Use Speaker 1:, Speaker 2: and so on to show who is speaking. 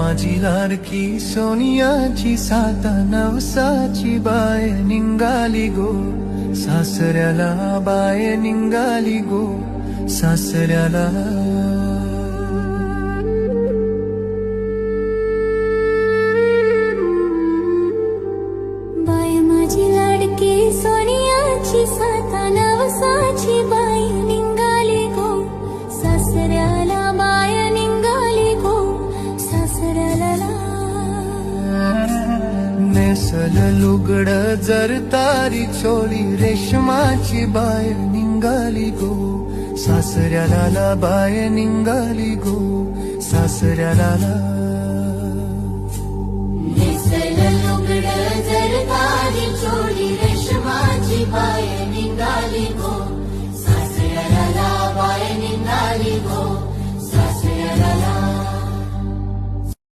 Speaker 1: माझी लाडकी सोनियाची साता नवसाची बाय निघाली गो सासऱ्याला, बाय निघाली गो सासऱ्याला.
Speaker 2: बाय माझी लाडकी सोनियाची साता नवसाची बाय निघाली गो सासऱ्याला, बाय निघाली गो सासऱ्याला.
Speaker 1: नेसल लुगड जर तारी चोळी रेशमाची बाय निघाली गो सासऱ्याला, बाय निघाली गो सासऱ्याला.
Speaker 2: नेसल लुगड जर तारी चोळी रेशमाची बाय